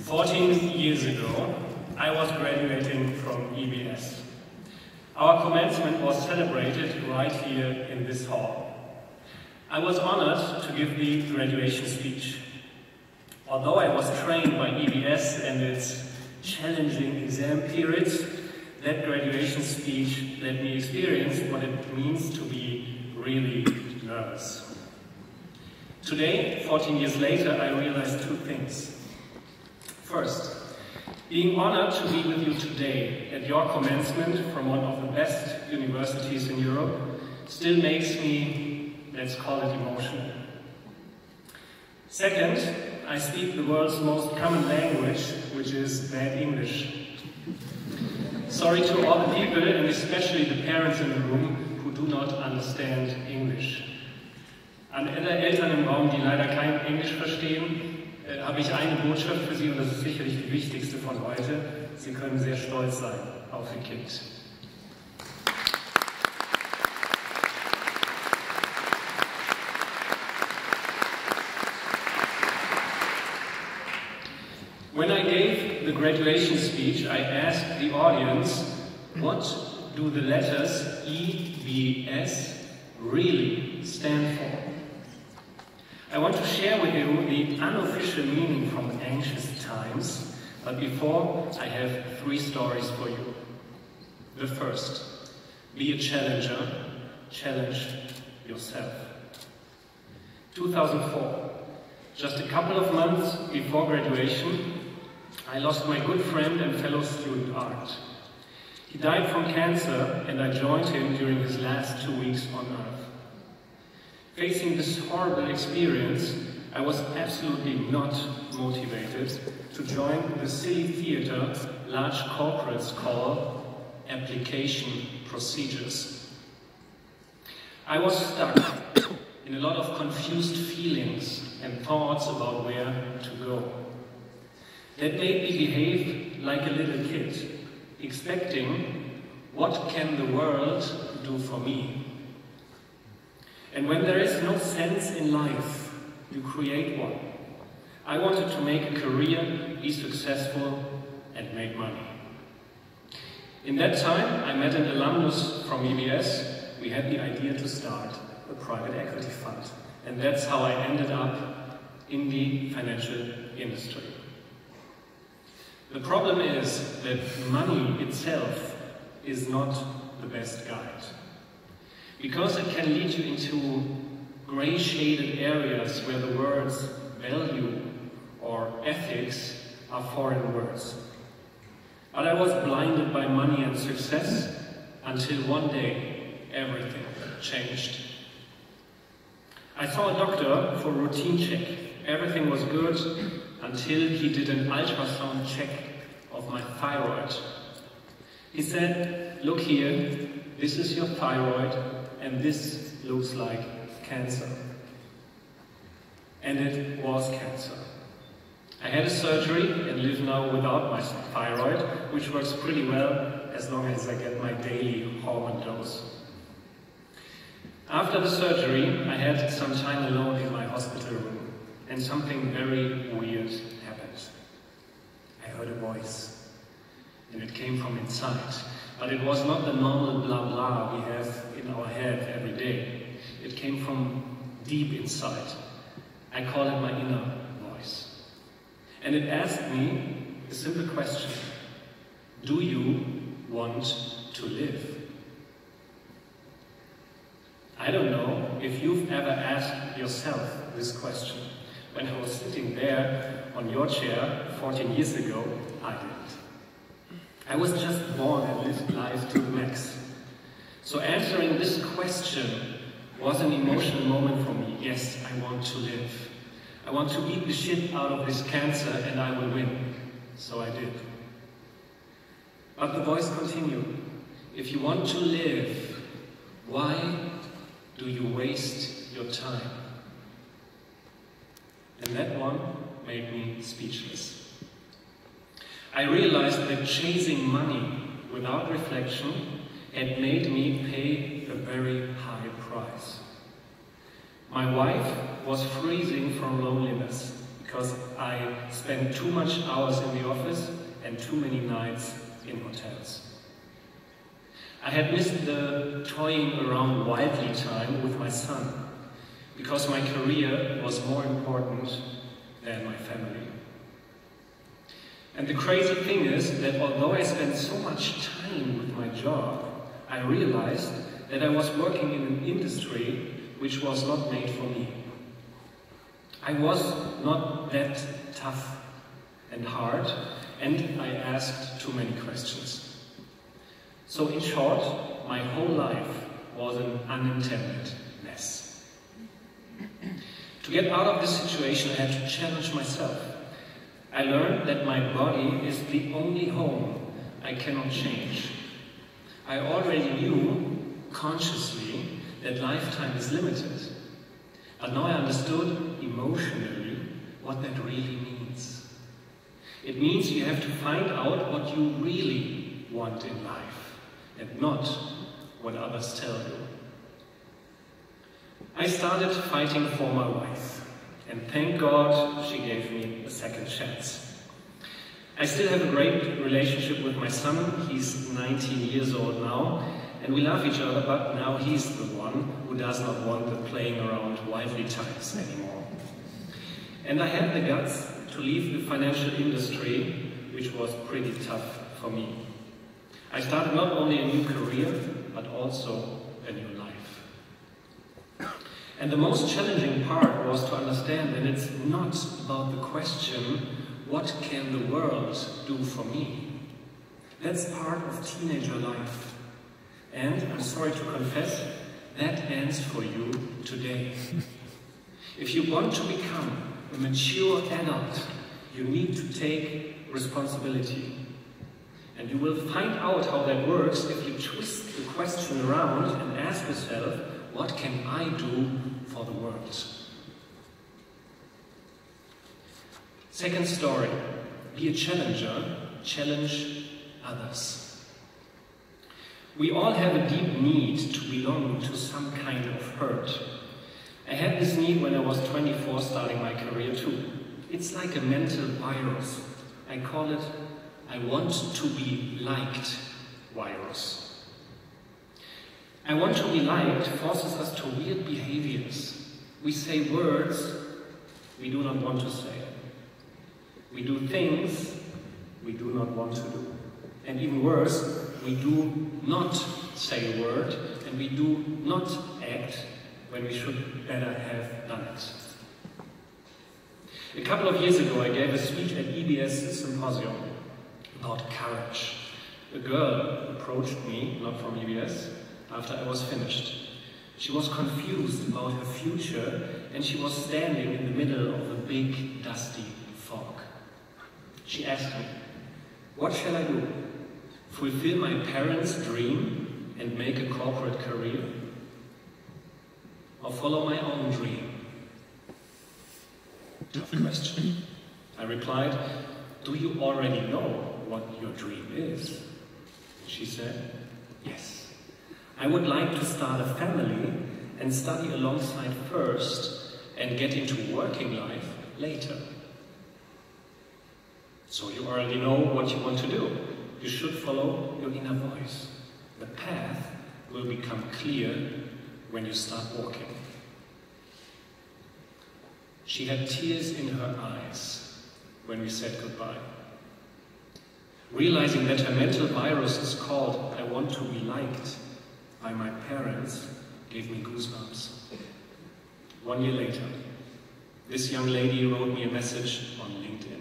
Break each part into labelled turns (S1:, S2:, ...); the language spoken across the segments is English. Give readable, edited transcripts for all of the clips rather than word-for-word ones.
S1: 14 years ago, I was graduating from EBS. Our commencement was celebrated right here in this hall. I was honored to give the graduation speech. Although I was trained by EBS and its challenging exam periods, that graduation speech let me experience what it means to be really nervous. Today, 14 years later, I realized two things. First, being honored to be with you today at your commencement from one of the best universities in Europe still makes me, let's call it, emotional. Second, I speak the world's most common language, which is bad English. Sorry to all the people, and especially the parents in the room, who do not understand English. An alle Eltern im Raum, die leider kein Englisch verstehen, habe ich eine Botschaft für Sie, und das ist sicherlich die wichtigste von heute. Sie können sehr stolz sein auf Ihr Kind. When I gave the graduation speech, I asked the audience, what do the letters EBS really stand for? I want to share with you the unofficial meaning from anxious times, but before, I have three stories for you. The first, be a challenger, challenge yourself. 2004, just a couple of months before graduation, I lost my good friend and fellow student Art. He died from cancer, and I joined him during his last 2 weeks on Earth. Facing this horrible experience, I was absolutely not motivated to join the silly theater large corporates call application procedures. I was stuck in a lot of confused feelings and thoughts about where to go. That made me behave like a little kid, expecting, what can the world do for me? And when there is no sense in life, you create one. I wanted to make a career, be successful, and make money. In that time, I met an alumnus from EBS. We had the idea to start a private equity fund. And that's how I ended up in the financial industry. The problem is that money itself is not the best guide. Because it can lead you into grey-shaded areas where the words value or ethics are foreign words. But I was blinded by money and success until one day everything changed. I saw a doctor for a routine check. Everything was good until he did an ultrasound check of my thyroid. He said, look here, this is your thyroid, and this looks like cancer. And it was cancer. I had a surgery and live now without my thyroid, which works pretty well as long as I get my daily hormone dose. After the surgery, I had some time alone in my hospital room, and something very weird happened. I heard a voice, and it came from inside. But it was not the normal blah blah we have in our head every day. It came from deep inside. I call it my inner voice. And it asked me a simple question. Do you want to live? I don't know if you've ever asked yourself this question. When I was sitting there on your chair 14 years ago, I did. I was just born and lived life to the max. So answering this question was an emotional moment for me. Yes, I want to live. I want to beat the shit out of this cancer, and I will win. So I did. But the voice continued. If you want to live, why do you waste your time? And that one made me speechless. I realized that chasing money without reflection had made me pay a very high price. My wife was freezing from loneliness because I spent too much hours in the office and too many nights in hotels. I had missed the toying around wildly time with my son, because my career was more important than my family. And the crazy thing is that although I spent so much time with my job, I realized that I was working in an industry which was not made for me. I was not that tough and hard, and I asked too many questions. So in short, my whole life was an unintended mess. To get out of this situation, I had to challenge myself. I learned that my body is the only home I cannot change. I already knew, consciously, that lifetime is limited. But now I understood emotionally what that really means. It means you have to find out what you really want in life, and not what others tell you. I started fighting for my wife, and thank God she gave me a second chance. I still have a great relationship with my son. He's 19 years old now, and we love each other, but now he's the one who does not want the playing around wildly times anymore. And I had the guts to leave the financial industry, which was pretty tough for me. I started not only a new career, but also a new life. And the most challenging part was to understand that it's not about the question, what can the world do for me? That's part of teenager life. And I'm sorry to confess, that ends for you today. If you want to become a mature adult, you need to take responsibility. And you will find out how that works if you twist the question around and ask yourself, what can I do for the world? Second story, be a challenger, challenge others. We all have a deep need to belong to some kind of herd. I had this need when I was 24, starting my career too. It's like a mental virus. I call it, I want to be liked virus. I want to be liked forces us to weird behaviors. We say words we do not want to say. We do things we do not want to do. And even worse, we do not say a word, and we do not act when we should better have done it. A couple of years ago, I gave a speech at EBS Symposium about courage. A girl approached me, not from EBS, after I was finished. She was confused about her future, and she was standing in the middle of a big, dusty fog. She asked me, what shall I do? Fulfill my parents' dream and make a corporate career? Or follow my own dream? Tough question. I replied, do you already know what your dream is? She said, yes. I would like to start a family and study alongside first and get into working life later. So you already know what you want to do. You should follow your inner voice. The path will become clear when you start walking. She had tears in her eyes when we said goodbye. Realizing that her mental virus is called I want to be liked by my parents gave me goosebumps. 1 year later, this young lady wrote me a message on LinkedIn.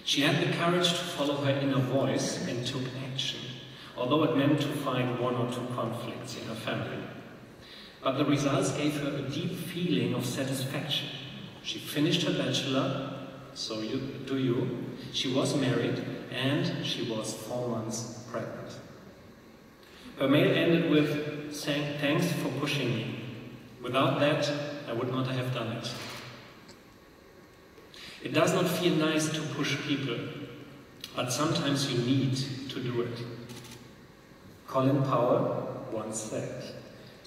S1: She had the courage to follow her inner voice and took action, although it meant to find 1 or 2 conflicts in her family. But the results gave her a deep feeling of satisfaction. She finished her bachelor, so do you. She was married, and she was 4 months pregnant. Her mail ended with saying, thanks for pushing me. Without that, I would not have done it. It does not feel nice to push people, but sometimes you need to do it. Colin Powell once said,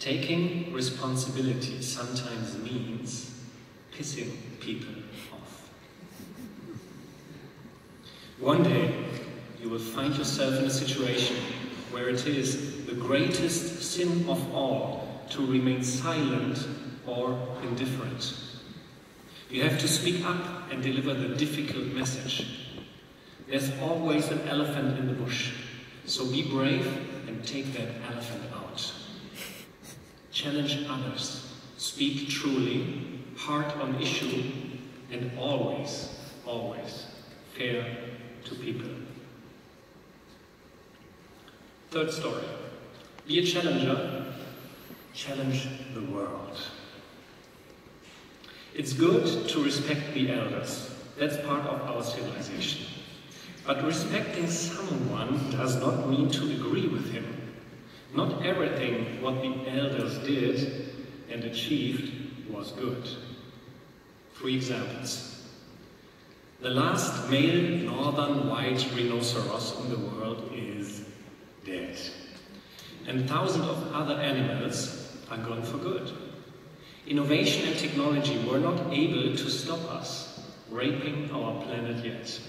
S1: taking responsibility sometimes means pissing people off. One day, you will find yourself in a situation where it is the greatest sin of all to remain silent or indifferent. You have to speak up and deliver the difficult message. There's always an elephant in the bush, so be brave and take that elephant out. Challenge others, speak truly, hard on issue, and always, always fair to people. Third story. Be a challenger. Challenge the world. It's good to respect the elders. That's part of our civilization. But respecting someone does not mean to agree with him. Not everything what the elders did and achieved was good. 3 examples. The last male northern white rhinoceros in the world is dead. And thousands of other animals are gone for good. Innovation and technology were not able to stop us raping our planet yet.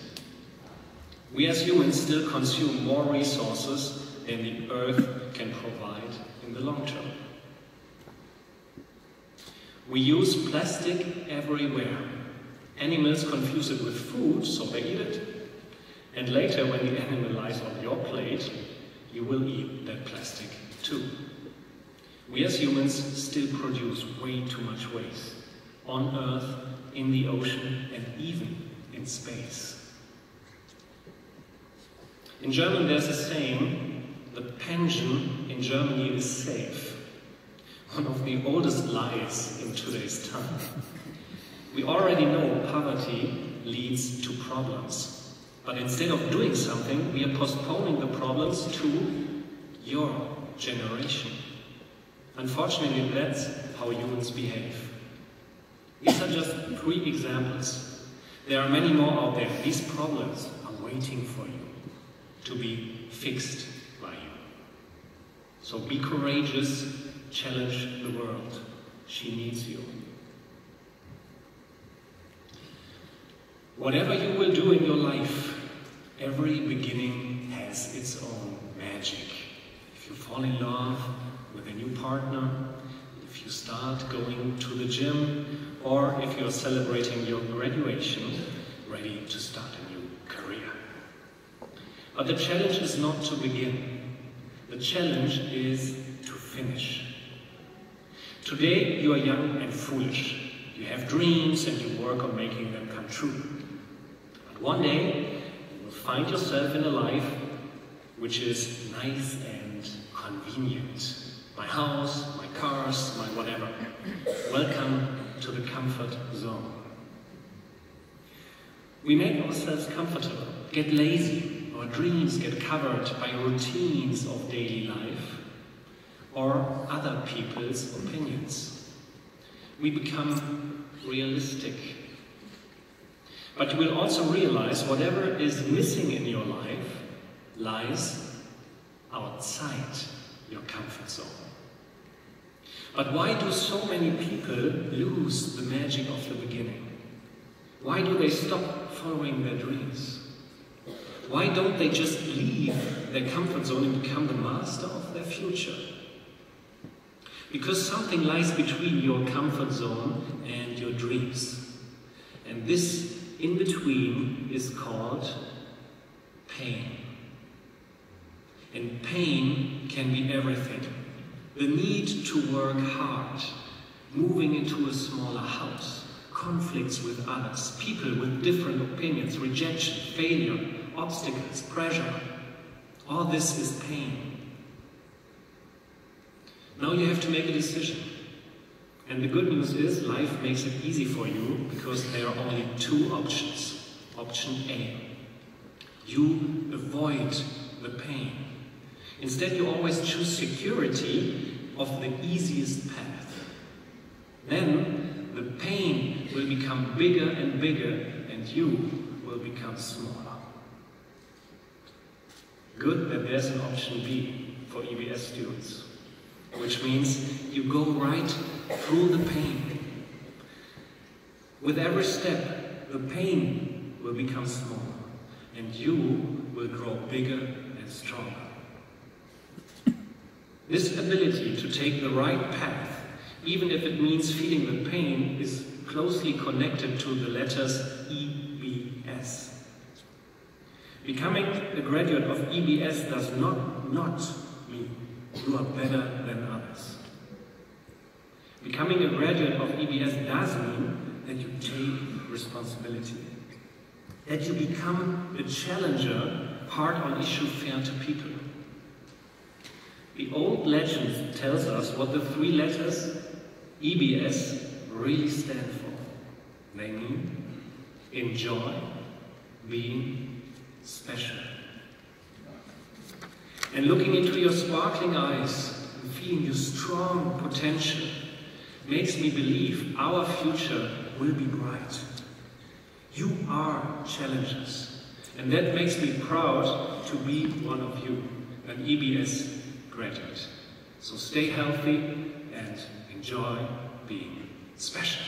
S1: We as humans still consume more resources than the Earth can provide in the long term. We use plastic everywhere. Animals confuse it with food, so they eat it. And later, when the animal lies on your plate, you will eat that plastic too. We as humans still produce way too much waste. On Earth, in the ocean, and even in space. In German there's a saying, the pension in Germany is safe. One of the oldest lies in today's time. We already know poverty leads to problems. But instead of doing something, we are postponing the problems to your generation. Unfortunately, that's how humans behave. These are just 3 examples. There are many more out there. These problems are waiting for you to be fixed by you. So be courageous, challenge the world. She needs you. Whatever you will do in your life, every beginning has its own magic. If you fall in love with a new partner, if you start going to the gym, or if you're celebrating your graduation, ready to start a new career. But the challenge is not to begin. The challenge is to finish. Today you are young and foolish. You have dreams and you work on making them come true. But one day you will find yourself in a life which is nice and convenient. My house, my cars, my whatever. Welcome to the comfort zone. We make ourselves comfortable, get lazy. Our dreams get covered by routines of daily life or other people's opinions. We become realistic. But you will also realize whatever is missing in your life lies outside your comfort zone. But why do so many people lose the magic of the beginning? Why do they stop following their dreams? Why don't they just leave their comfort zone and become the master of their future? Because something lies between your comfort zone and your dreams. And this in between is called pain. And pain can be everything. The need to work hard, moving into a smaller house, conflicts with others, people with different opinions, rejection, failure, obstacles, pressure. All this is pain. Now you have to make a decision. And the good news is life makes it easy for you because there are only 2 options. Option A. You avoid the pain. Instead, you always choose security of the easiest path. Then the pain will become bigger and bigger and you will become smaller. Good that there's an option B for EBS students, which means you go right through the pain. With every step, the pain will become smaller, and you will grow bigger and stronger. This ability to take the right path, even if it means feeling the pain, is closely connected to the letters EBS. Becoming a graduate of EBS does not mean you are better than others. Becoming a graduate of EBS does mean that you take responsibility, that you become a challenger, hard on issue, fair to people. The old legend tells us what the three letters EBS really stand for. They mean enjoy being special. And looking into your sparkling eyes and feeling your strong potential makes me believe our future will be bright. You are challengers, and that makes me proud to be one of you, an EBS graduate. So stay healthy and enjoy being special.